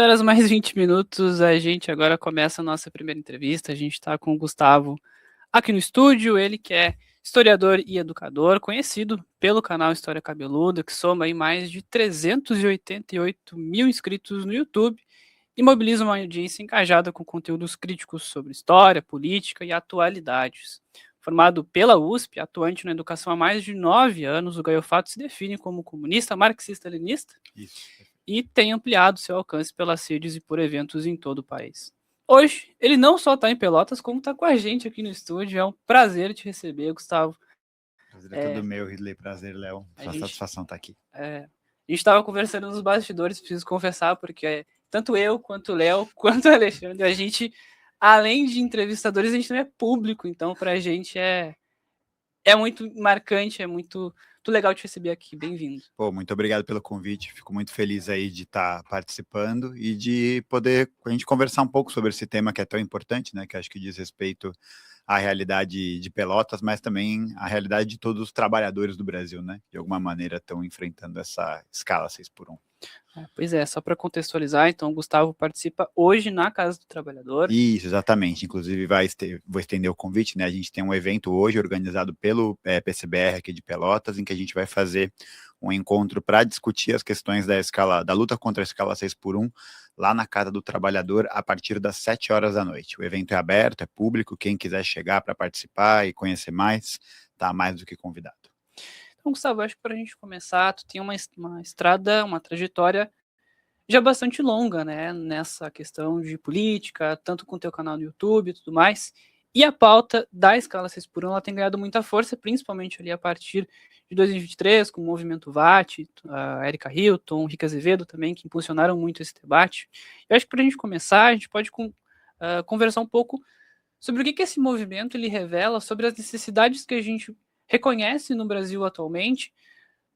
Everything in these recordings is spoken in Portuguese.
Horas mais 20 minutos, a gente agora começa a nossa primeira entrevista. A gente está com o Gustavo aqui no estúdio, ele que é historiador e educador, conhecido pelo canal História Cabeluda, que soma aí mais de 388 mil inscritos no YouTube e mobiliza uma audiência engajada com conteúdos críticos sobre história, política e atualidades. Formado pela USP, atuante na educação há mais de 9 anos, o Gaio Fato se define como comunista, marxista-leninista. Isso. E tem ampliado seu alcance pelas redes e por eventos em todo o país. Hoje, ele não só está em Pelotas, como está com a gente aqui no estúdio. É um prazer te receber, Gustavo. Prazer é todo meu, Ridley. Prazer, Léo. Sua satisfação estar aqui. A gente estava conversando nos bastidores, preciso confessar, porque tanto eu, quanto o Léo, quanto o Alexandre, a gente, além de entrevistadores, a gente também é público. Então, para a gente é muito marcante, é muito legal te receber aqui. Bem-vindo. Pô, muito obrigado pelo convite. Fico muito feliz aí de estar participando e de poder a gente conversar um pouco sobre esse tema que é tão importante, né? Que acho que diz respeito à realidade de Pelotas, mas também à realidade de todos os trabalhadores do Brasil, né? De alguma maneira estão enfrentando essa escala 6x1. Pois é, só para contextualizar, então o Gustavo participa hoje na Casa do Trabalhador. Isso, exatamente. Inclusive vou estender o convite, né? A gente tem um evento hoje organizado pelo PCBR aqui de Pelotas, em que a gente vai fazer um encontro para discutir as questões da luta contra a escala 6x1, lá na Casa do Trabalhador, a partir das 7 horas da noite. O evento é aberto, é público, quem quiser chegar para participar e conhecer mais, está mais do que convidado. Então, Gustavo, acho que para a gente começar, tu tem uma estrada, uma trajetória já bastante longa, né, nessa questão de política, tanto com o teu canal no YouTube e tudo mais, e a pauta da escala 6x1, ela tem ganhado muita força, principalmente ali a partir de 2023, com o movimento VAT, a Erika Hilton, Rica Azevedo também, que impulsionaram muito esse debate. Eu acho que para a gente começar, a gente pode conversar um pouco sobre o que esse movimento ele revela sobre as necessidades que a gente reconhece no Brasil atualmente,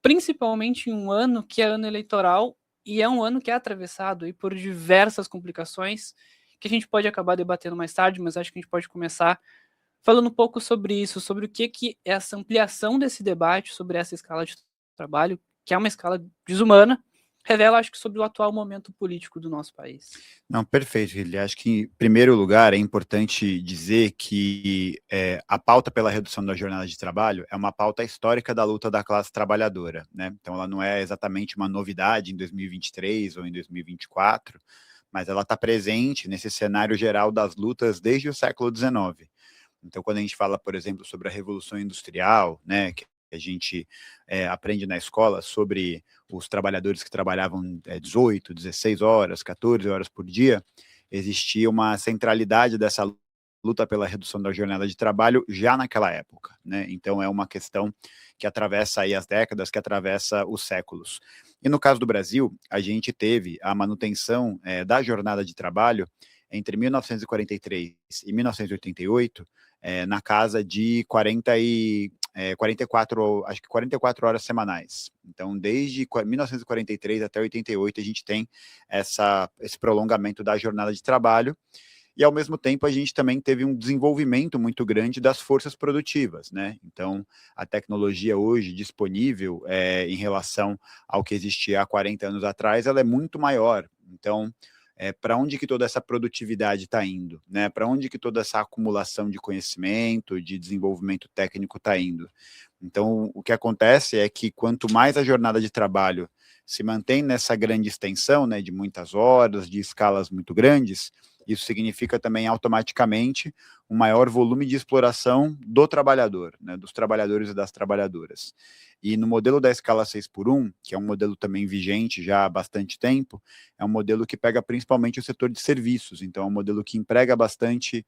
principalmente em um ano que é ano eleitoral e é um ano que é atravessado aí por diversas complicações que a gente pode acabar debatendo mais tarde, mas acho que a gente pode começar falando um pouco sobre isso, sobre o que essa ampliação desse debate sobre essa escala de trabalho, que é uma escala desumana, revela, acho que, sobre o atual momento político do nosso país. Não, perfeito, Ridley. Acho que, em primeiro lugar, é importante dizer que a pauta pela redução da jornada de trabalho é uma pauta histórica da luta da classe trabalhadora, né? Então, ela não é exatamente uma novidade em 2023 ou em 2024, mas ela está presente nesse cenário geral das lutas desde o século XIX. Então, quando a gente fala, por exemplo, sobre a Revolução Industrial, né, que a gente aprende na escola sobre os trabalhadores que trabalhavam 18, 16 horas, 14 horas por dia, existia uma centralidade dessa luta pela redução da jornada de trabalho já naquela época, né? Então é uma questão que atravessa aí as décadas, que atravessa os séculos. E no caso do Brasil, a gente teve a manutenção da jornada de trabalho entre 1943 e 1988, na casa de 44 horas semanais. Então, desde 1943 até 88, a gente tem esse prolongamento da jornada de trabalho, e, ao mesmo tempo, a gente também teve um desenvolvimento muito grande das forças produtivas, né? Então, a tecnologia hoje disponível em relação ao que existia há 40 anos atrás, ela é muito maior. Então, para onde que toda essa produtividade está indo, né? Para onde que toda essa acumulação de conhecimento, de desenvolvimento técnico está indo? Então, o que acontece é que quanto mais a jornada de trabalho se mantém nessa grande extensão, né, de muitas horas, de escalas muito grandes, isso significa também automaticamente um maior volume de exploração do trabalhador, né, dos trabalhadores e das trabalhadoras. E no modelo da escala 6x1, que é um modelo também vigente já há bastante tempo, é um modelo que pega principalmente o setor de serviços, então é um modelo que emprega bastante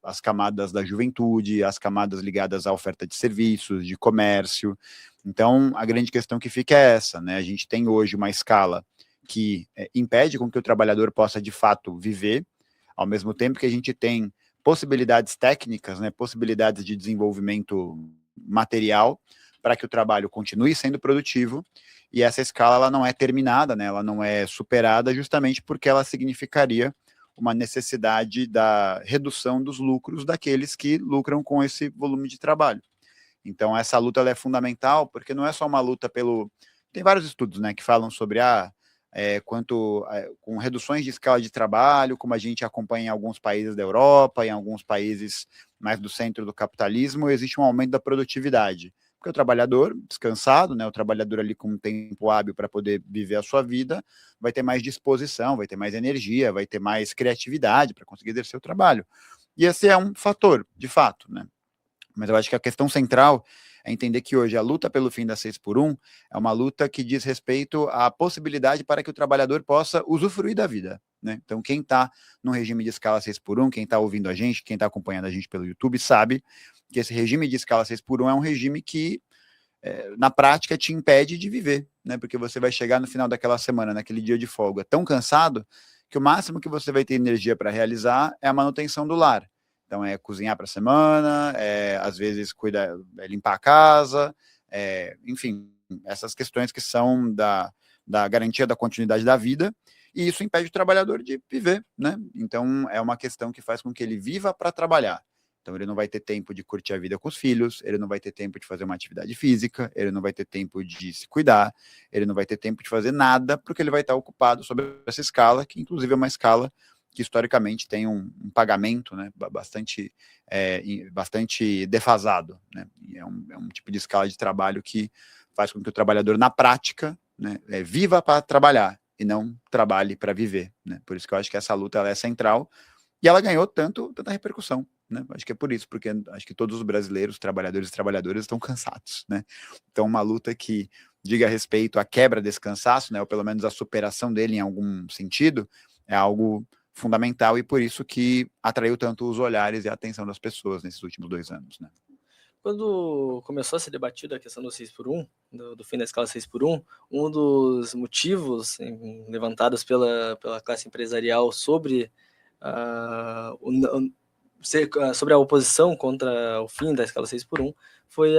as camadas da juventude, as camadas ligadas à oferta de serviços, de comércio. Então, a grande questão que fica é essa, né? A gente tem hoje uma escala que impede com que o trabalhador possa, de fato, viver, ao mesmo tempo que a gente tem possibilidades técnicas, né, possibilidades de desenvolvimento material para que o trabalho continue sendo produtivo, e essa escala ela não é terminada, né, ela não é superada justamente porque ela significaria uma necessidade da redução dos lucros daqueles que lucram com esse volume de trabalho. Então, essa luta ela é fundamental, porque não é só uma luta pelo... Tem vários estudos, né, que falam sobre quanto com reduções de escala de trabalho, como a gente acompanha em alguns países da Europa, em alguns países mais do centro do capitalismo, existe um aumento da produtividade. Porque o trabalhador descansado, né, o trabalhador ali com um tempo hábil para poder viver a sua vida, vai ter mais disposição, vai ter mais energia, vai ter mais criatividade para conseguir exercer o trabalho. E esse é um fator, de fato, né? Mas eu acho que a questão central é entender que hoje a luta pelo fim da 6x1 é uma luta que diz respeito à possibilidade para que o trabalhador possa usufruir da vida, né? Então, quem está no regime de escala 6x1, quem está ouvindo a gente, quem está acompanhando a gente pelo YouTube, sabe que esse regime de escala 6x1 é um regime que, na prática, te impede de viver, né? Porque você vai chegar no final daquela semana, naquele dia de folga, tão cansado, que o máximo que você vai ter energia para realizar é a manutenção do lar. Então, é cozinhar para a semana, às vezes limpar a casa, enfim, essas questões que são da garantia da continuidade da vida, e isso impede o trabalhador de viver, né? Então, é uma questão que faz com que ele viva para trabalhar. Então, ele não vai ter tempo de curtir a vida com os filhos, ele não vai ter tempo de fazer uma atividade física, ele não vai ter tempo de se cuidar, ele não vai ter tempo de fazer nada, porque ele vai estar ocupado sobre essa escala, que inclusive é uma escala que historicamente tem um pagamento, né, bastante defasado, né? É um tipo de escala de trabalho que faz com que o trabalhador, na prática, né, viva para trabalhar e não trabalhe para viver, né? Por isso que eu acho que essa luta ela é central e ela ganhou tanta repercussão, né? Acho que é por isso, porque acho que todos os brasileiros, trabalhadores e trabalhadoras, estão cansados, né? Então, uma luta que diga respeito à quebra desse cansaço, né, ou pelo menos a superação dele em algum sentido, é algo fundamental e por isso que atraiu tanto os olhares e a atenção das pessoas nesses últimos 2 anos, né? Quando começou a ser debatida a questão do 6x1, do fim da escala 6x1, um dos motivos levantados pela classe empresarial sobre sobre a oposição contra o fim da escala 6x1 foi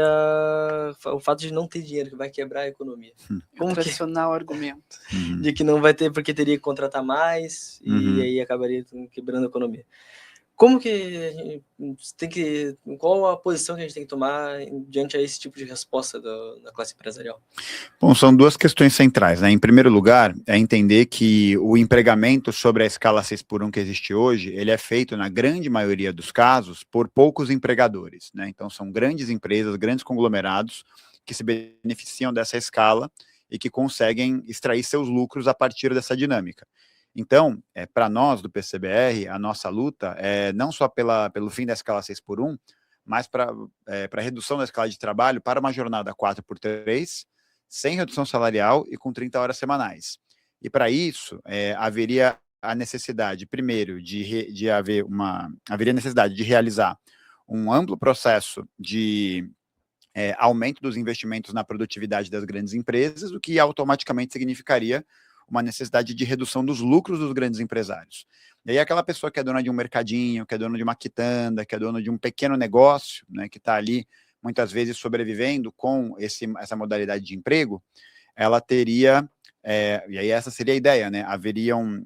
o fato de não ter dinheiro, que vai quebrar a economia. O tradicional argumento. De que não vai ter porque teria que contratar mais e aí acabaria quebrando a economia. Como que a gente qual a posição que a gente tem que tomar diante a esse tipo de resposta da classe empresarial? Bom, são 2 questões centrais, né? Em primeiro lugar, é entender que o empregamento sobre a escala 6x1 que existe hoje, ele é feito, na grande maioria dos casos, por poucos empregadores, né? Então, são grandes empresas, grandes conglomerados que se beneficiam dessa escala e que conseguem extrair seus lucros a partir dessa dinâmica. Então, para nós do PCBR, a nossa luta é não só pelo fim da escala 6x1, mas para a redução da escala de trabalho para uma jornada 4x3, sem redução salarial e com 30 horas semanais. E para isso, haveria a necessidade, primeiro, haveria necessidade de realizar um amplo processo de aumento dos investimentos na produtividade das grandes empresas, o que automaticamente significaria uma necessidade de redução dos lucros dos grandes empresários. E aí aquela pessoa que é dona de um mercadinho, que é dona de uma quitanda, que é dona de um pequeno negócio, né, que está ali muitas vezes sobrevivendo com essa modalidade de emprego, ela teria, e aí essa seria a ideia, né, haveriam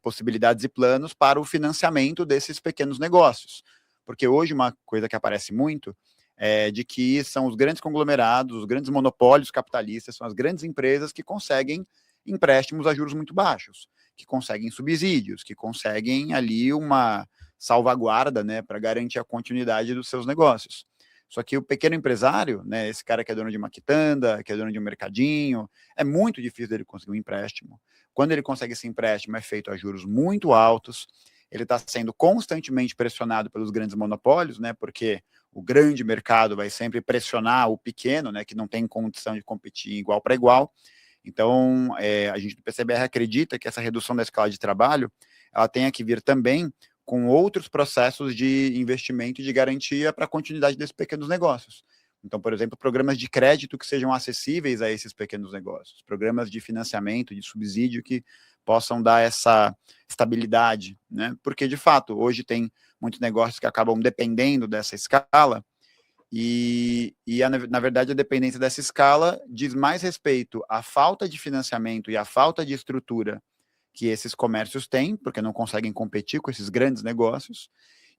possibilidades e planos para o financiamento desses pequenos negócios. Porque hoje uma coisa que aparece muito é de que são os grandes conglomerados, os grandes monopólios capitalistas, são as grandes empresas que conseguem empréstimos a juros muito baixos, que conseguem subsídios, que conseguem ali uma salvaguarda, né, para garantir a continuidade dos seus negócios. Só que o pequeno empresário, né, esse cara que é dono de uma quitanda, que é dono de um mercadinho, é muito difícil dele conseguir um empréstimo. Quando ele consegue esse empréstimo, é feito a juros muito altos, ele está sendo constantemente pressionado pelos grandes monopólios, né, porque o grande mercado vai sempre pressionar o pequeno, né, que não tem condição de competir igual para igual. Então, a gente do PCBR acredita que essa redução da escala de trabalho, ela tenha que vir também com outros processos de investimento e de garantia para a continuidade desses pequenos negócios. Então, por exemplo, programas de crédito que sejam acessíveis a esses pequenos negócios, programas de financiamento, de subsídio que possam dar essa estabilidade, né? Porque, de fato, hoje tem muitos negócios que acabam dependendo dessa escala, na verdade, a dependência dessa escala diz mais respeito à falta de financiamento e à falta de estrutura que esses comércios têm, porque não conseguem competir com esses grandes negócios,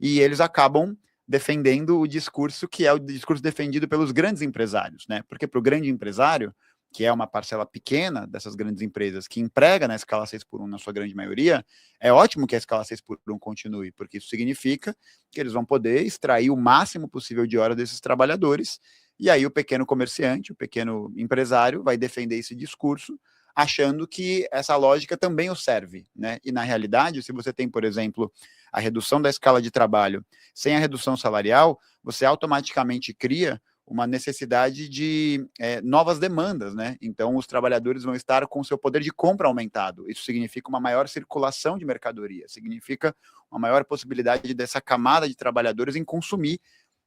e eles acabam defendendo o discurso que é o discurso defendido pelos grandes empresários, né? Porque para o grande empresário, que é uma parcela pequena dessas grandes empresas que emprega na escala 6x1 na sua grande maioria, é ótimo que a escala 6x1 continue, porque isso significa que eles vão poder extrair o máximo possível de hora desses trabalhadores, e aí o pequeno comerciante, o pequeno empresário vai defender esse discurso, achando que essa lógica também o serve, né? E na realidade, se você tem, por exemplo, a redução da escala de trabalho sem a redução salarial, você automaticamente cria uma necessidade de novas demandas, né? Então, os trabalhadores vão estar com seu poder de compra aumentado. Isso significa uma maior circulação de mercadoria, significa uma maior possibilidade dessa camada de trabalhadores em consumir,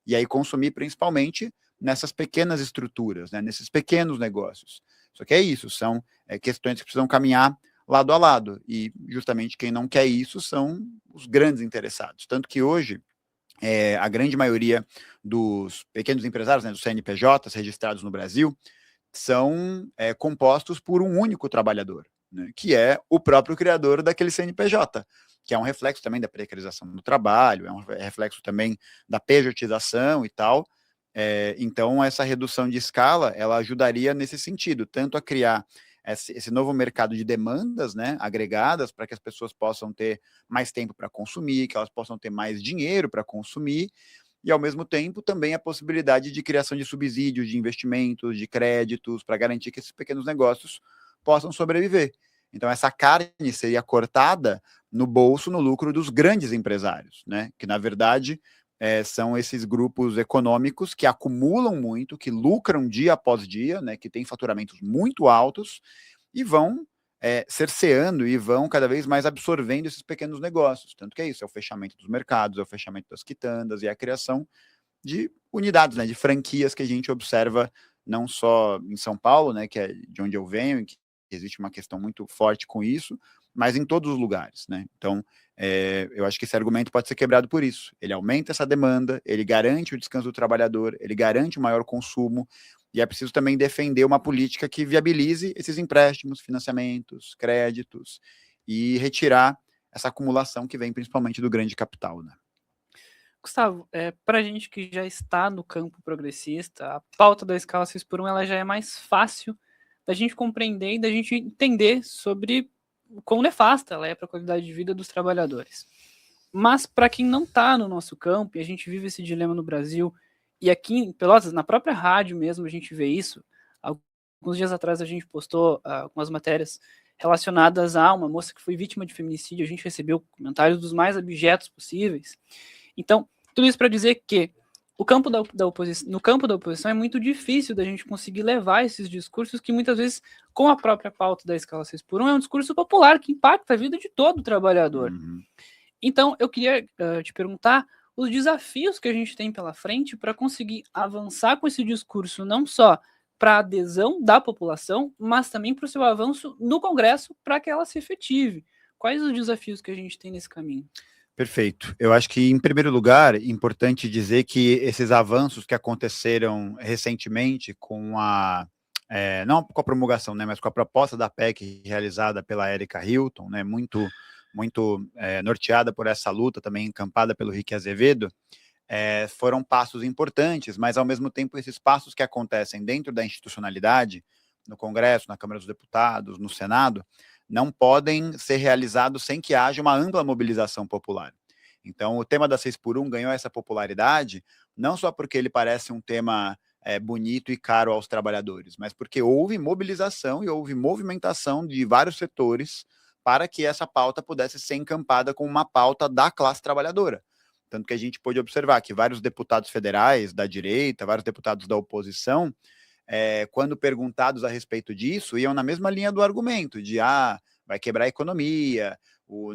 e aí consumir principalmente nessas pequenas estruturas, né? Nesses pequenos negócios. Só que é isso, são questões que precisam caminhar lado a lado, e justamente quem não quer isso são os grandes interessados. Tanto que hoje, a grande maioria dos pequenos empresários, né, dos CNPJs registrados no Brasil, são compostos por um único trabalhador, né, que é o próprio criador daquele CNPJ, que é um reflexo também da precarização do trabalho, é um reflexo também da pejotização e tal. Então, essa redução de escala, ela ajudaria nesse sentido, tanto a criar esse novo mercado de demandas, né, agregadas, para que as pessoas possam ter mais tempo para consumir, que elas possam ter mais dinheiro para consumir, e ao mesmo tempo também a possibilidade de criação de subsídios, de investimentos, de créditos, para garantir que esses pequenos negócios possam sobreviver. Então essa carne seria cortada no bolso, no lucro dos grandes empresários, né, que na verdade são esses grupos econômicos que acumulam muito, que lucram dia após dia, né, que têm faturamentos muito altos e vão cerceando e vão cada vez mais absorvendo esses pequenos negócios. Tanto que é isso, é o fechamento dos mercados, é o fechamento das quitandas e a criação de unidades, né, de franquias que a gente observa não só em São Paulo, né, que é de onde eu venho, que existe uma questão muito forte com isso, mas em todos os lugares, né? Então, eu acho que esse argumento pode ser quebrado por isso. Ele aumenta essa demanda, ele garante o descanso do trabalhador, ele garante o maior consumo, e é preciso também defender uma política que viabilize esses empréstimos, financiamentos, créditos, e retirar essa acumulação que vem principalmente do grande capital, né? Gustavo, para a gente que já está no campo progressista, a pauta da escala 6x1 ela já é mais fácil da gente compreender e da gente entender sobre o quão nefasta ela é para a qualidade de vida dos trabalhadores. Mas para quem não está no nosso campo, e a gente vive esse dilema no Brasil, e aqui em Pelotas, na própria rádio mesmo, a gente vê isso. Alguns dias atrás a gente postou algumas matérias relacionadas a uma moça que foi vítima de feminicídio, a gente recebeu comentários dos mais abjetos possíveis. Então, tudo isso para dizer que no campo da oposição é muito difícil da gente conseguir levar esses discursos que muitas vezes, com a própria pauta da escala 6x1, é um discurso popular que impacta a vida de todo trabalhador. Uhum. Então, eu queria te perguntar os desafios que a gente tem pela frente para conseguir avançar com esse discurso, não só para a adesão da população, mas também para o seu avanço no Congresso para que ela se efetive. Quais os desafios que a gente tem nesse caminho? Perfeito. Eu acho que, em primeiro lugar, é importante dizer que esses avanços que aconteceram recentemente com não com a promulgação, né, mas com a proposta da PEC realizada pela Erika Hilton, né, muito norteada por essa luta, também encampada pelo Rick Azevedo, foram passos importantes, mas, ao mesmo tempo, esses passos que acontecem dentro da institucionalidade, no Congresso, na Câmara dos Deputados, no Senado, não podem ser realizados sem que haja uma ampla mobilização popular. Então, o tema da 6x1 ganhou essa popularidade, não só porque ele parece um tema bonito e caro aos trabalhadores, mas porque houve mobilização e houve movimentação de vários setores para que essa pauta pudesse ser encampada como uma pauta da classe trabalhadora. Tanto que a gente pôde observar que vários deputados federais da direita, vários deputados da oposição, quando perguntados a respeito disso, iam na mesma linha do argumento, de vai quebrar a economia,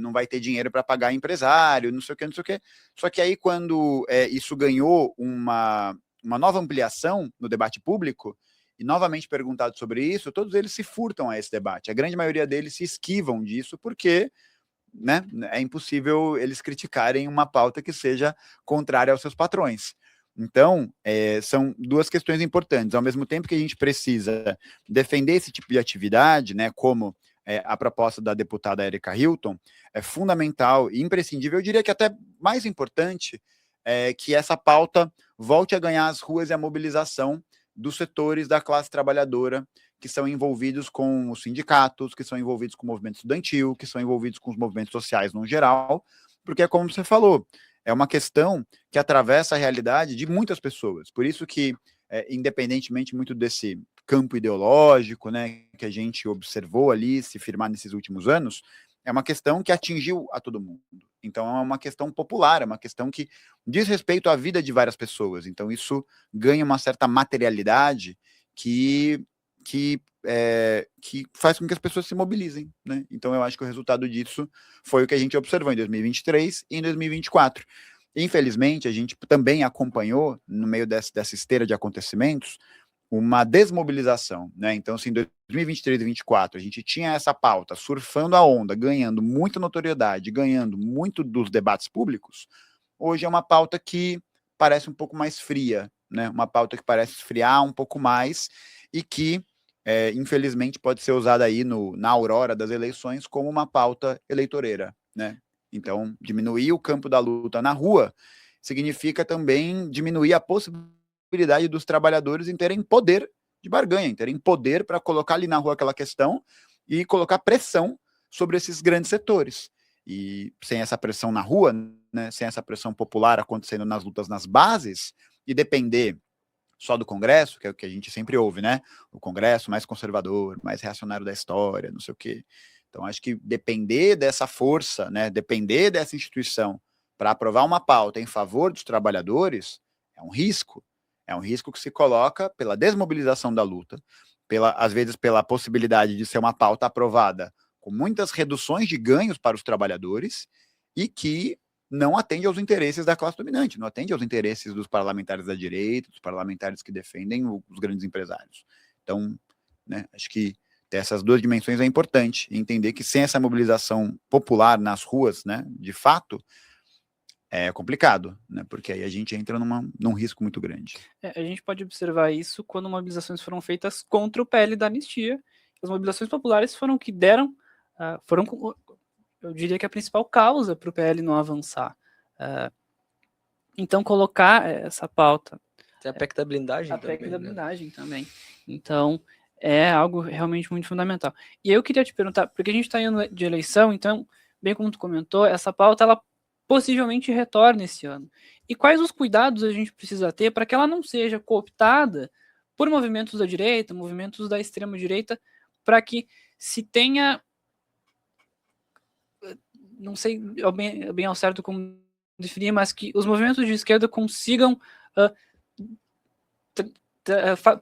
não vai ter dinheiro para pagar empresário, não sei o que, não sei o que. Só que aí, quando isso ganhou uma nova ampliação no debate público, e novamente perguntado sobre isso, todos eles se furtam a esse debate. A grande maioria deles se esquivam disso, porque, né, é impossível eles criticarem uma pauta que seja contrária aos seus patrões. Então, são duas questões importantes. Ao mesmo tempo que a gente precisa defender esse tipo de atividade, né, como a proposta da deputada Erika Hilton, é fundamental e imprescindível, eu diria que até mais importante, que essa pauta volte a ganhar as ruas e a mobilização dos setores da classe trabalhadora que são envolvidos com os sindicatos, que são envolvidos com o movimento estudantil, que são envolvidos com os movimentos sociais no geral, porque é como você falou, é uma questão que atravessa a realidade de muitas pessoas. Por isso que, independentemente muito desse campo ideológico, né, que a gente observou ali se firmar nesses últimos anos, é uma questão que atingiu a todo mundo. Então é uma questão popular, é uma questão que diz respeito à vida de várias pessoas. Então isso ganha uma certa materialidade que faz com que as pessoas se mobilizem, né? Então eu acho que o resultado disso foi o que a gente observou em 2023 e em 2024. Infelizmente, a gente também acompanhou, no meio dessa esteira de acontecimentos, uma desmobilização, né? Então, assim, em 2023 e 2024, a gente tinha essa pauta surfando a onda, ganhando muita notoriedade, ganhando muito dos debates públicos. Hoje é uma pauta que parece um pouco mais fria, né? Uma pauta que parece esfriar um pouco mais e que, infelizmente, pode ser usada aí na aurora das eleições como uma pauta eleitoreira, né? Então, diminuir o campo da luta na rua significa também diminuir a possibilidade dos trabalhadores em terem poder de barganha, em terem poder para colocar ali na rua aquela questão e colocar pressão sobre esses grandes setores. E sem essa pressão na rua, né, sem essa pressão popular acontecendo nas lutas nas bases, e depender só do Congresso, que é o que a gente sempre ouve, né? O Congresso mais conservador, mais reacionário da história, não sei o quê. Então, acho que depender dessa força, né, depender dessa instituição para aprovar uma pauta em favor dos trabalhadores é um risco. É um risco que se coloca pela desmobilização da luta, às vezes pela possibilidade de ser uma pauta aprovada com muitas reduções de ganhos para os trabalhadores e que não atende aos interesses da classe dominante, não atende aos interesses dos parlamentares da direita, dos parlamentares que defendem os grandes empresários. Então, né, acho que ter essas duas dimensões é importante, e entender que sem essa mobilização popular nas ruas, né, de fato, é complicado, né, porque aí a gente entra num risco muito grande. A gente pode observar isso quando mobilizações foram feitas contra o PL da anistia. As mobilizações populares foram que deram, eu diria que a principal causa para o PL não avançar. Então, colocar essa pauta... Tem a PEC da blindagem também. A PEC da né? blindagem também. Então, é algo realmente muito fundamental. E eu queria te perguntar, porque a gente está indo de eleição, então, bem como tu comentou, essa pauta, ela possivelmente retorne esse ano. E quais os cuidados a gente precisa ter para que ela não seja cooptada por movimentos da direita, movimentos da extrema-direita, para que se tenha... Não sei bem ao certo como definir, mas que os movimentos de esquerda consigam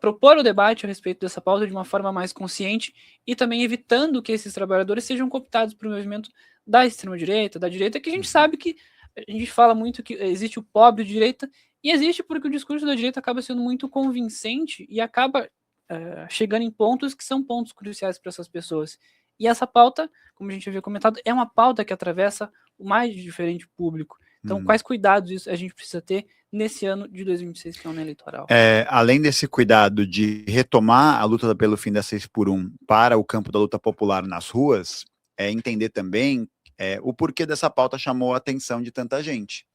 propor o debate a respeito dessa pauta de uma forma mais consciente e também evitando que esses trabalhadores sejam cooptados por um movimento da extrema-direita, da direita, que a gente sabe que a gente fala muito que existe o pobre de direita, e existe porque o discurso da direita acaba sendo muito convincente e acaba chegando em pontos que são pontos cruciais para essas pessoas. E essa pauta, como a gente havia comentado, é uma pauta que atravessa o mais diferente público. Então, quais cuidados a gente precisa ter nesse ano de 2026, que é o ano eleitoral? Além desse cuidado de retomar a luta pelo fim da 6x1 para o campo da luta popular nas ruas, é entender também o porquê dessa pauta chamou a atenção de tanta gente.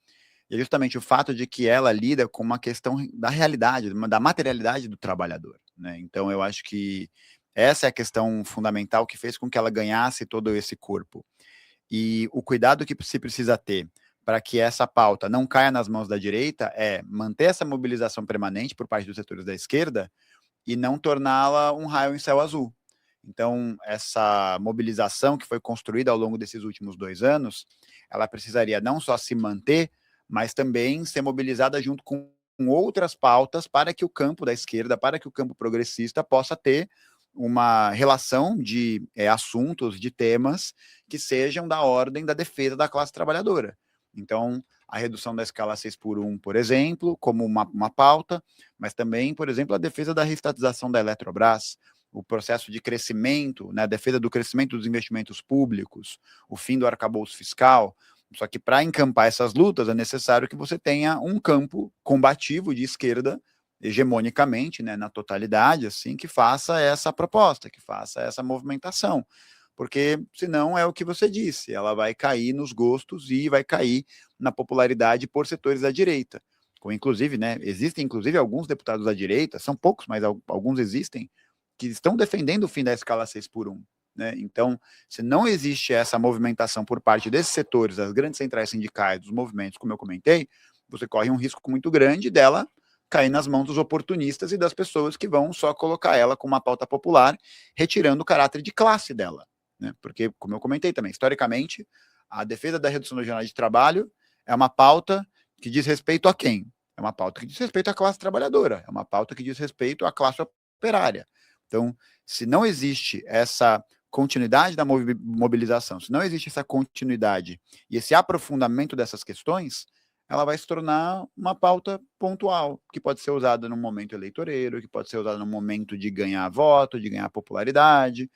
E é justamente o fato de que ela lida com uma questão da realidade, da materialidade do trabalhador, né? Então, eu acho que essa é a questão fundamental que fez com que ela ganhasse todo esse corpo. E o cuidado que se precisa ter para que essa pauta não caia nas mãos da direita é manter essa mobilização permanente por parte dos setores da esquerda e não torná-la um raio em céu azul. Então, essa mobilização que foi construída ao longo desses últimos 2 anos, ela precisaria não só se manter, mas também ser mobilizada junto com outras pautas para que o campo da esquerda, para que o campo progressista possa ter uma relação de assuntos, de temas que sejam da ordem da defesa da classe trabalhadora. Então, a redução da escala 6x1, por exemplo, como uma pauta, mas também, por exemplo, a defesa da reestatização da Eletrobras, o processo de crescimento, né, a defesa do crescimento dos investimentos públicos, o fim do arcabouço fiscal. Só que para encampar essas lutas é necessário que você tenha um campo combativo de esquerda, hegemonicamente, né, na totalidade, assim, que faça essa proposta, que faça essa movimentação. Porque senão é o que você disse, ela vai cair nos gostos e vai cair na popularidade por setores da direita. Com, inclusive, né, existem inclusive alguns deputados da direita, são poucos, mas alguns existem, que estão defendendo o fim da escala 6x1. Né? Então, se não existe essa movimentação por parte desses setores, das grandes centrais sindicais, dos movimentos, como eu comentei, você corre um risco muito grande dela cair nas mãos dos oportunistas e das pessoas que vão só colocar ela como uma pauta popular, retirando o caráter de classe dela. Né? Porque, como eu comentei também, historicamente, a defesa da redução da jornada de trabalho é uma pauta que diz respeito a quem? É uma pauta que diz respeito à classe trabalhadora, é uma pauta que diz respeito à classe operária. Então, se não existe essa continuidade da mobilização, se não existe essa continuidade e esse aprofundamento dessas questões, ela vai se tornar uma pauta pontual, que pode ser usada no momento eleitoreiro, que pode ser usada no momento de ganhar voto, de ganhar popularidade,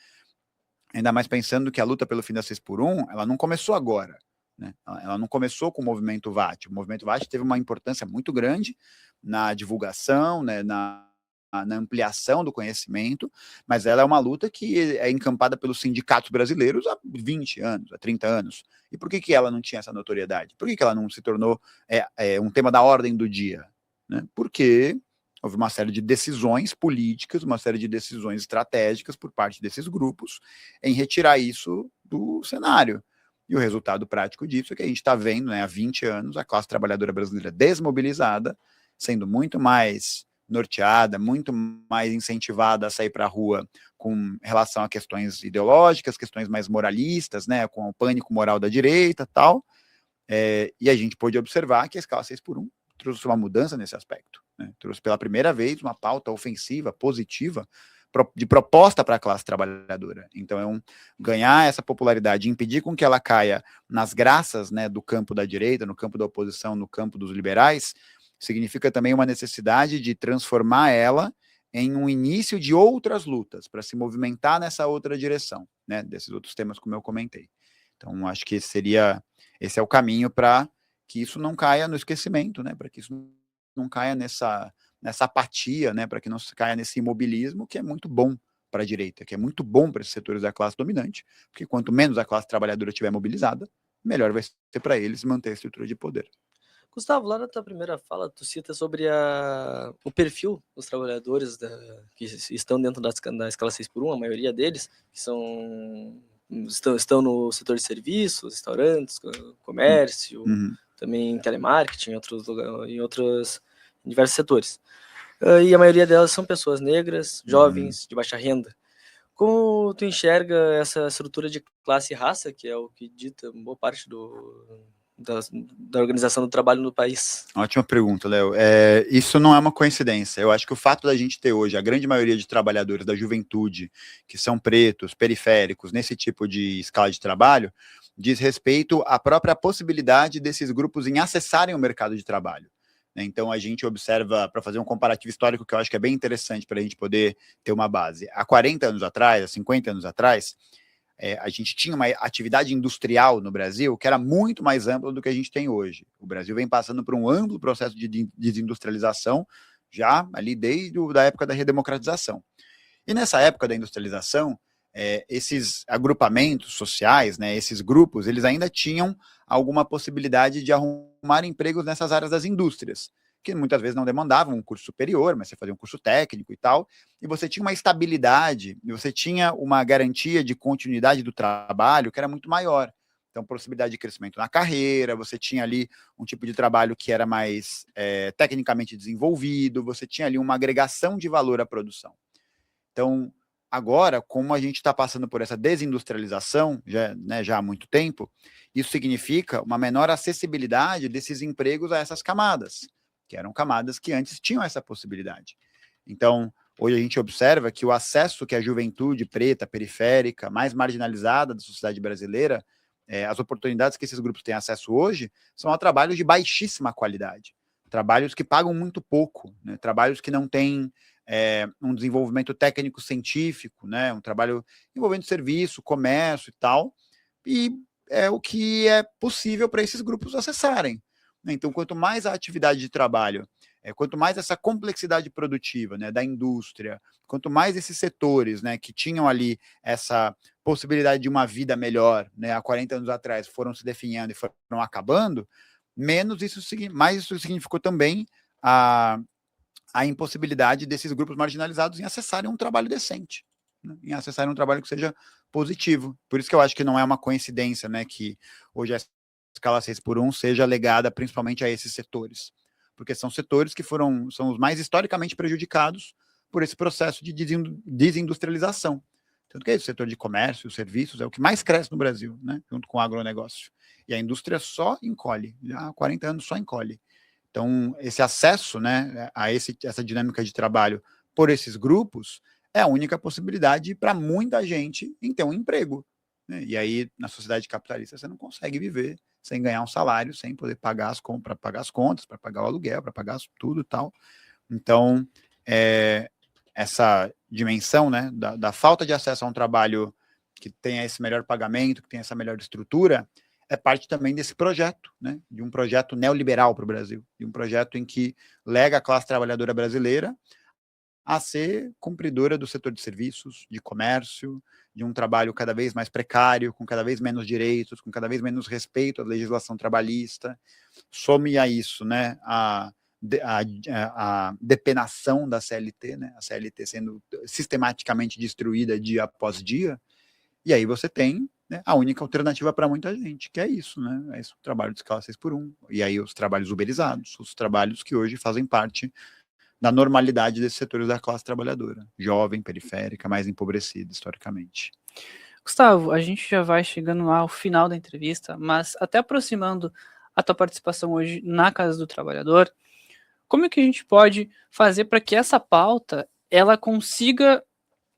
ainda mais pensando que a luta pelo fim da 6x1, ela não começou agora, né? Ela não começou com o movimento VAT. O movimento VAT teve uma importância muito grande na divulgação, né, na ampliação do conhecimento, mas ela é uma luta que é encampada pelos sindicatos brasileiros há 20 anos, há 30 anos. E por que ela não tinha essa notoriedade? Por que ela não se tornou um tema da ordem do dia? Né? Porque houve uma série de decisões políticas, uma série de decisões estratégicas por parte desses grupos em retirar isso do cenário. E o resultado prático disso é que a gente está vendo, né, há 20 anos, a classe trabalhadora brasileira desmobilizada, sendo muito mais norteada, muito mais incentivada a sair para a rua com relação a questões ideológicas, questões mais moralistas, né, com o pânico moral da direita e tal. E a gente pôde observar que a escala 6x1 trouxe uma mudança nesse aspecto. Né? Trouxe pela primeira vez uma pauta ofensiva, positiva, de proposta para a classe trabalhadora. Então, ganhar essa popularidade, impedir com que ela caia nas graças, né, do campo da direita, no campo da oposição, no campo dos liberais, significa também uma necessidade de transformar ela em um início de outras lutas, para se movimentar nessa outra direção, né, desses outros temas como eu comentei. Então, acho que esse é o caminho para que isso não caia no esquecimento, né, para que isso não caia nessa apatia, né, para que não se caia nesse imobilismo, que é muito bom para a direita, que é muito bom para esses setores da classe dominante, porque quanto menos a classe trabalhadora estiver mobilizada, melhor vai ser para eles manter a estrutura de poder. Gustavo, lá na tua primeira fala, tu cita sobre o perfil dos trabalhadores que estão dentro da escala 6x1, a maioria deles, que estão no setor de serviços, restaurantes, comércio, também telemarketing, em diversos setores. E a maioria delas são pessoas negras, jovens, de baixa renda. Como tu enxerga essa estrutura de classe e raça, que é o que dita boa parte da organização do trabalho no país? Ótima pergunta, Léo. Isso não é uma coincidência. Eu acho que o fato da gente ter hoje a grande maioria de trabalhadores da juventude, que são pretos, periféricos, nesse tipo de escala de trabalho, diz respeito à própria possibilidade desses grupos em acessarem o mercado de trabalho. Então, a gente observa, para fazer um comparativo histórico, que eu acho que é bem interessante para a gente poder ter uma base. Há 40 anos atrás, há 50 anos atrás, a gente tinha uma atividade industrial no Brasil que era muito mais ampla do que a gente tem hoje. O Brasil vem passando por um amplo processo de desindustrialização, já ali desde a época da redemocratização. E nessa época da industrialização, esses agrupamentos sociais, né, esses grupos, eles ainda tinham alguma possibilidade de arrumar empregos nessas áreas das indústrias, que muitas vezes não demandavam um curso superior, mas você fazia um curso técnico e tal, e você tinha uma estabilidade, e você tinha uma garantia de continuidade do trabalho que era muito maior. Então, possibilidade de crescimento na carreira, você tinha ali um tipo de trabalho que era mais tecnicamente desenvolvido, você tinha ali uma agregação de valor à produção. Então, agora, como a gente está passando por essa desindustrialização já há muito tempo, isso significa uma menor acessibilidade desses empregos a essas camadas, que eram camadas que antes tinham essa possibilidade. Então, hoje a gente observa que o acesso que a juventude preta, periférica, mais marginalizada da sociedade brasileira, as oportunidades que esses grupos têm acesso hoje, são a trabalhos de baixíssima qualidade, trabalhos que pagam muito pouco, né? Trabalhos que não têm um desenvolvimento técnico-científico, né? Um trabalho envolvendo serviço, comércio e tal, e é o que é possível para esses grupos acessarem. Então, quanto mais a atividade de trabalho, quanto mais essa complexidade produtiva, né, da indústria, quanto mais esses setores, né, que tinham ali essa possibilidade de uma vida melhor, né, há 40 anos atrás, foram se definhando e foram acabando, mais isso significou também a a impossibilidade desses grupos marginalizados em acessarem um trabalho decente, né? Em acessarem um trabalho que seja positivo. Por isso que eu acho que não é uma coincidência, né, que hoje a escala 6x1 seja legada principalmente a esses setores, porque são setores que são os mais historicamente prejudicados por esse processo de desindustrialização. Tanto que o setor de comércio e serviços é o que mais cresce no Brasil, né, junto com o agronegócio. E a indústria só encolhe, já há 40 anos só encolhe. Então, esse acesso, né, a essa dinâmica de trabalho por esses grupos é a única possibilidade para muita gente em ter um emprego, né? E aí, na sociedade capitalista, você não consegue viver sem ganhar um salário, sem poder pagar para pagar as contas, para pagar o aluguel, para pagar tudo e tal. Então, essa dimensão, né, da falta de acesso a um trabalho que tenha esse melhor pagamento, que tenha essa melhor estrutura, é parte também desse projeto, né, de um projeto neoliberal para o Brasil, de um projeto em que lega a classe trabalhadora brasileira a ser cumpridora do setor de serviços, de comércio, de um trabalho cada vez mais precário, com cada vez menos direitos, com cada vez menos respeito à legislação trabalhista. Some a isso, né, a depenação da CLT, né, a CLT sendo sistematicamente destruída dia após dia, e aí você tem, né, a única alternativa para muita gente, que é isso, né? É esse o trabalho de escala 6x1. E aí os trabalhos uberizados, os trabalhos que hoje fazem parte da normalidade desses setores da classe trabalhadora, jovem, periférica, mais empobrecida historicamente. Gustavo, a gente já vai chegando ao final da entrevista, mas até aproximando a tua participação hoje na Casa do Trabalhador, como é que a gente pode fazer para que essa pauta ela consiga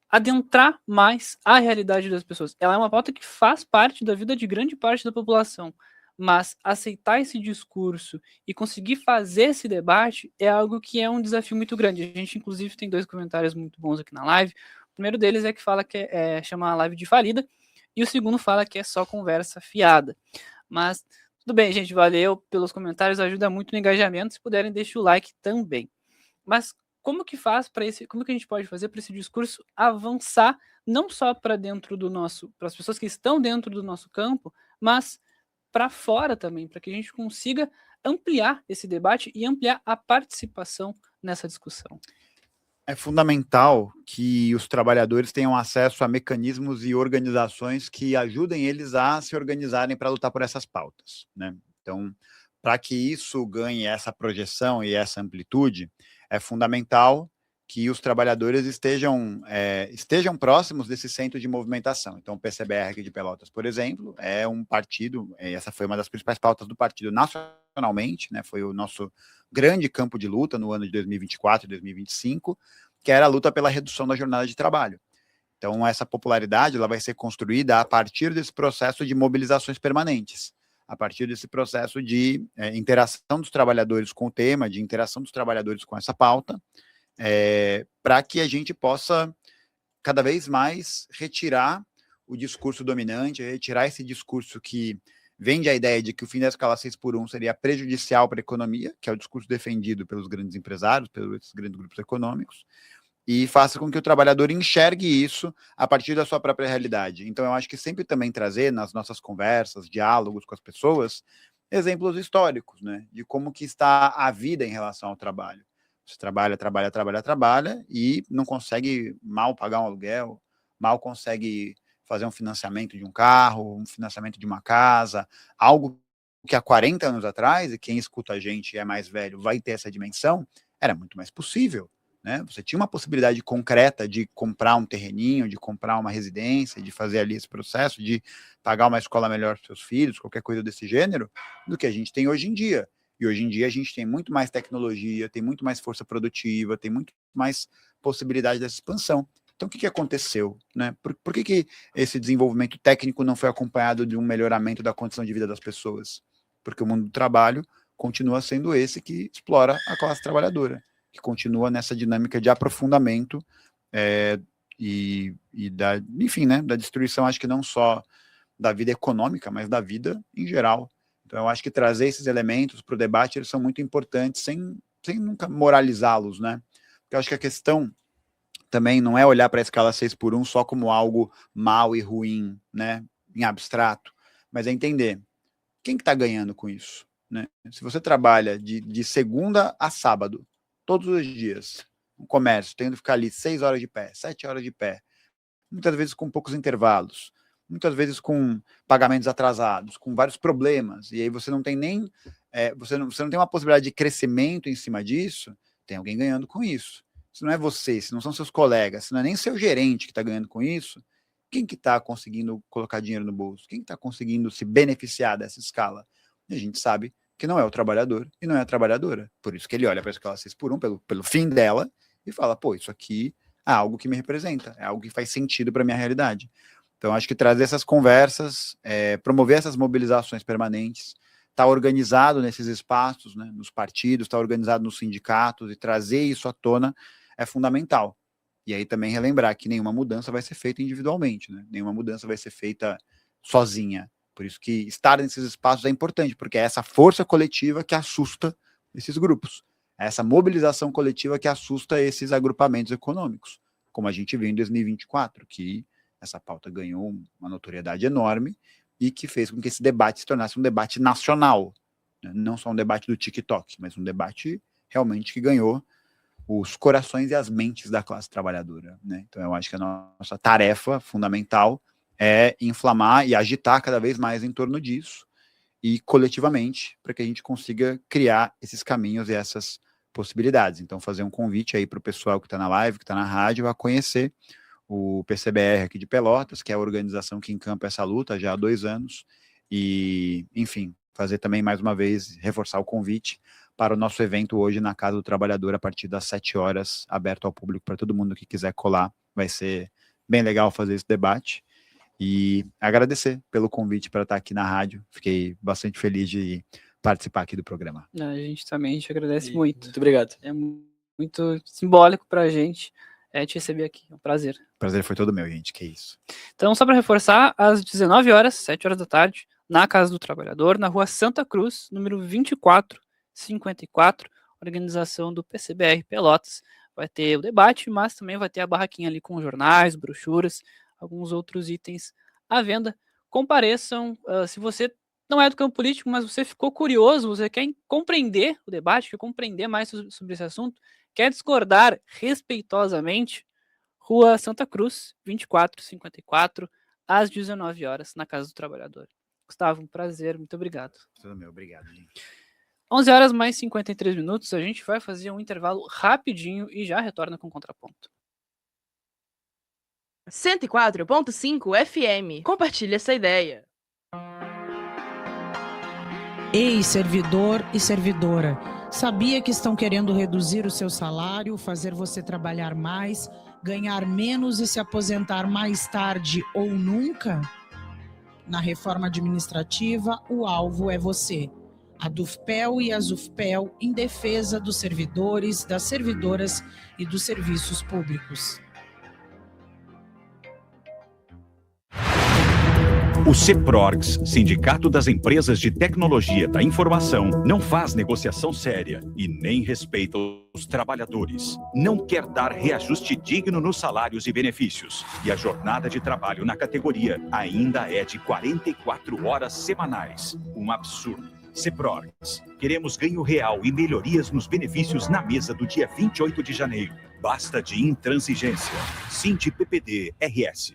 adentrar mais a realidade das pessoas? Ela é uma pauta que faz parte da vida de grande parte da população, mas aceitar esse discurso e conseguir fazer esse debate é algo que é um desafio muito grande. A gente, inclusive, tem 2 comentários muito bons aqui na live. O primeiro deles é que fala que chama a live de falida, e o segundo fala que é só conversa fiada. Mas tudo bem, gente, valeu pelos comentários, ajuda muito no engajamento. Se puderem, deixa o like também. Mas como que a gente pode fazer para esse discurso avançar não só para dentro do para as pessoas que estão dentro do nosso campo, mas para fora também, para que a gente consiga ampliar esse debate e ampliar a participação nessa discussão? É fundamental que os trabalhadores tenham acesso a mecanismos e organizações que ajudem eles a se organizarem para lutar por essas pautas, né? Então, para que isso ganhe essa projeção e essa amplitude, é fundamental que os trabalhadores estejam próximos desse centro de movimentação. Então, o PCBR aqui de Pelotas, por exemplo, é um partido, essa foi uma das principais pautas do partido nacionalmente, né? Foi o nosso grande campo de luta no ano de 2024 e 2025, que era a luta pela redução da jornada de trabalho. Então, essa popularidade ela vai ser construída a partir desse processo de mobilizações permanentes, a partir desse processo de interação dos trabalhadores com o tema, de interação dos trabalhadores com essa pauta, para que a gente possa cada vez mais retirar o discurso dominante, retirar esse discurso que vende a ideia de que o fim da escala 6x1 seria prejudicial para a economia, que é o discurso defendido pelos grandes empresários, pelos grandes grupos econômicos, e faça com que o trabalhador enxergue isso a partir da sua própria realidade. Então, eu acho que sempre também trazer nas nossas conversas, diálogos com as pessoas, exemplos históricos, né, de como que está a vida em relação ao trabalho. Você trabalha e não consegue mal pagar um aluguel, mal consegue fazer um financiamento de um carro, um financiamento de uma casa, algo que há 40 anos atrás, e quem escuta a gente e é mais velho vai ter essa dimensão, era muito mais possível, né? Você tinha uma possibilidade concreta de comprar um terreninho, de comprar uma residência, de fazer ali esse processo, de pagar uma escola melhor para seus filhos, qualquer coisa desse gênero, do que a gente tem hoje em dia. E hoje em dia a gente tem muito mais tecnologia, tem muito mais força produtiva, tem muito mais possibilidade dessa expansão. Então, o que aconteceu, né? Por que esse desenvolvimento técnico não foi acompanhado de um melhoramento da condição de vida das pessoas? Porque o mundo do trabalho continua sendo esse que explora a classe trabalhadora, que continua nessa dinâmica de aprofundamento enfim, né, da destruição, acho que não só da vida econômica, mas da vida em geral. Então, eu acho que trazer esses elementos para o debate, eles são muito importantes, sem nunca moralizá-los, né? Porque eu acho que a questão também não é olhar para a escala 6x1 só como algo mal e ruim, né, em abstrato, mas é entender quem que está ganhando com isso, né? Se você trabalha de segunda a sábado, todos os dias. Um comércio tendo que ficar ali 6 horas de pé, 7 horas de pé, muitas vezes com poucos intervalos, muitas vezes com pagamentos atrasados, com vários problemas, e aí você não tem nem, você não tem uma possibilidade de crescimento em cima disso, tem alguém ganhando com isso. Se não é você, se não são seus colegas, se não é nem seu gerente que está ganhando com isso, quem que está conseguindo colocar dinheiro no bolso? Quem está conseguindo se beneficiar dessa escala? E a gente sabe que não é o trabalhador e não é a trabalhadora. Por isso que ele olha para a escala 6x1, pelo fim dela, e fala, pô, isso aqui é algo que me representa, é algo que faz sentido para a minha realidade. Então, acho que trazer essas conversas, promover essas mobilizações permanentes, estar organizado nesses espaços, né, nos partidos, estar organizado nos sindicatos e trazer isso à tona é fundamental. E aí também relembrar que nenhuma mudança vai ser feita individualmente, né? Nenhuma mudança vai ser feita sozinha. Por isso que estar nesses espaços é importante, porque é essa força coletiva que assusta esses grupos. É essa mobilização coletiva que assusta esses agrupamentos econômicos, como a gente viu em 2024, que essa pauta ganhou uma notoriedade enorme e que fez com que esse debate se tornasse um debate nacional, né? Não só um debate do TikTok, mas um debate realmente que ganhou os corações e as mentes da classe trabalhadora, né? Então eu acho que a nossa tarefa fundamental é inflamar e agitar cada vez mais em torno disso e coletivamente para que a gente consiga criar esses caminhos e essas possibilidades. Então fazer um convite aí para o pessoal que está na live, que está na rádio, a conhecer o PCBR aqui de Pelotas, que é a organização que encampa essa luta já há 2 anos, e, enfim, fazer também mais uma vez, reforçar o convite para o nosso evento hoje na Casa do Trabalhador, a partir das 7 horas, aberto ao público para todo mundo que quiser colar. Vai ser bem legal fazer esse debate. E agradecer pelo convite para estar aqui na rádio. Fiquei bastante feliz de participar aqui do programa. A gente também te agradece muito. Muito obrigado. É muito simbólico para a gente te receber aqui. É um prazer. O prazer foi todo meu, gente. Que isso. Então, só para reforçar, às 19 horas, 7 horas da tarde, na Casa do Trabalhador, na rua Santa Cruz, número 2454, organização do PCBR Pelotas. Vai ter o debate, mas também vai ter a barraquinha ali com jornais, brochuras, alguns outros itens à venda. Compareçam, se você não é do campo político, mas você ficou curioso, você quer compreender o debate, quer compreender mais sobre esse assunto, quer discordar respeitosamente, Rua Santa Cruz, 2454, às 19 horas, na Casa do Trabalhador. Gustavo, um prazer, muito obrigado. Tudo meu, obrigado, gente. 11 horas mais 53 minutos, a gente vai fazer um intervalo rapidinho e já retorna com o Contraponto. 104.5 FM. Compartilhe essa ideia. Ei, servidor e servidora, sabia que estão querendo reduzir o seu salário, fazer você trabalhar mais, ganhar menos e se aposentar mais tarde ou nunca? Na reforma administrativa, o alvo é você. A Dufpel e a Zufpel em defesa dos servidores, das servidoras e dos serviços públicos. O CEPRORGS, Sindicato das Empresas de Tecnologia da Informação, não faz negociação séria e nem respeita os trabalhadores. Não quer dar reajuste digno nos salários e benefícios. E a jornada de trabalho na categoria ainda é de 44 horas semanais. Um absurdo. CEPRORGS, queremos ganho real e melhorias nos benefícios na mesa do dia 28 de janeiro. Basta de intransigência. SindipPPD RS.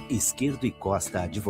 Esquerdo e Costa Advogados.